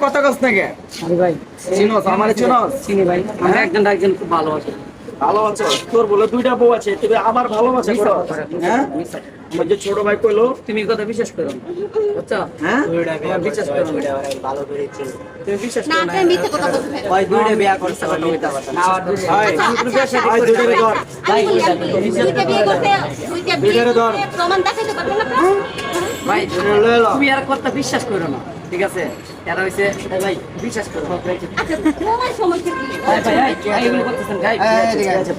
কথা কস নাকি ভাই? চিনোস আমারে চিনোস? চিনি ভাই, আমি একজন খুব ভালো আছে। ভালো আছো? তোর বলে দুইটা বউ আছে, তুই আমার ভালোবাসা করো? হ্যাঁ, আমার যে ছোট ভাই কইলো তুমি কথা বিশ্বাস করো না, বুঝছো? হ্যাঁ, বিশ্বাস করো না, ভালো করেছে তুমি বিশ্বাস করো না। মিথ্যা কথা বলছো ভাই, দুইটা বিয়া করছ কথা মিথ্যা কথা না। ভাই তুমি বিশ্বাস ভাই, দুইটা বিয়ে কর ভাই, দুইটা বিয়ে করতে দুইটা ধর প্রমাণ দেখাইতে পারবে না ভাই। তুমি আর কথা বিশ্বাস করো না, ঠিক আছে? এরা হইছে ভাই বিশ্বাস করো। আচ্ছা তোমার সমস্যা কি ভাই? ভাই এগুলো করতেছেন ভাই? ঠিক আছে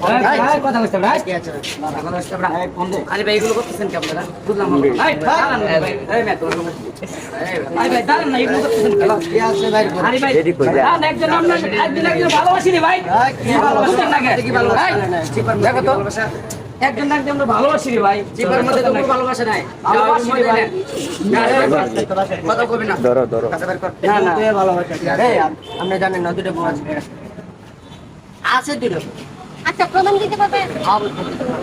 ভাই, কথা কইতে ভাই কি আছে কথা কইতে ভাই? ফোন দে। আরে ভাই এগুলো করতেছেন কি আপনারা? বুঝলাম না ভাই। দাঁড়ান ভাই, এই মে তোর ভাই দাঁড়ান না, এগুলো করতেছেন কি আছে ভাই? আরে ভাই দাঁড়ান, একজন আমরা একজন ভালোবাসি রে ভাই। কি ভালোবাসেন না কি ভালোবাসা? দেখো তো একজন আমরা ভালোবাসি রে ভাই। জীবনের মধ্যে তো কোনো ভালোবাসা নাই, ভালোবাসি রে ভাই। কথা কইবি না, ধরো না না তুই ভালোবাসা। এই আপনি জানেন না দুটো বউ আছে দুটো। আচ্ছা প্রমাণ দিতে পারবে?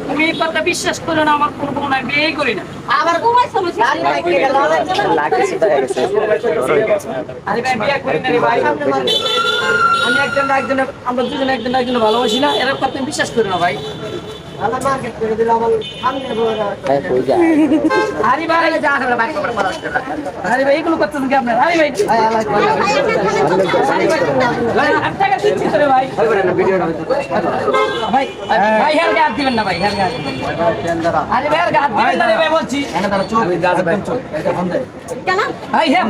তুমি এই কথা বিশ্বাস করো না, আমার কোনো বউ নাই, বিয়ে করি না। আবার তোমার সমস্যা কি? লাগছে তাই গেছে। আরে ভাই বিয়ে করি না রে ভাই। আমি একজন আমরা দুজন একজন ভালোবাসি না, এর কথা তুমি বিশ্বাস করো না ভাই। আরে মার্কেট করে দিল আমার সামনে বড়। কই যা? আরে ভাই যা আমরা বাইক করে পড়া। আরে ভাই এগুলো করতেছেন কি আপনারা? আরে ভাই আরে টাকা দিচ্ছি তোরে ভাই। ভাই ভাই হেল গাদ দিবেন না ভাই, হেল গাদ। আরে ভাই হেল গাদ দিবেন না রে ভাই বলছি। এনে দাঁড়া চোখ গাছ একদম চোখ। এটা বন্ধ। কেন? ভাই হেল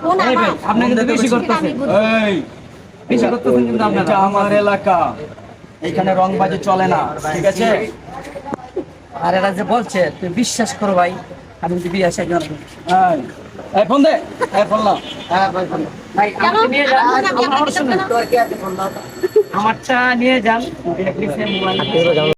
বন্ধ। এই ভাই আপনি কিন্তু বেশি করতেছেন। এই বেশি করতেছেন কিন্তু আপনারা। এটা আমার এলাকা, এখানে রংবাজি চলে না, ঠিক আছে? আর এরা যে বলছে তুই বিশ্বাস করো ভাই, আমি যদি বিয়ে আসে এই ফোন দে। এই ফোন না। হ্যাঁ ভাই ফোন ভাই, আমাকে নিয়ে যান। আমার শুনুন, তোর কি আছে ফোন দাও। আমারটা নিয়ে যান।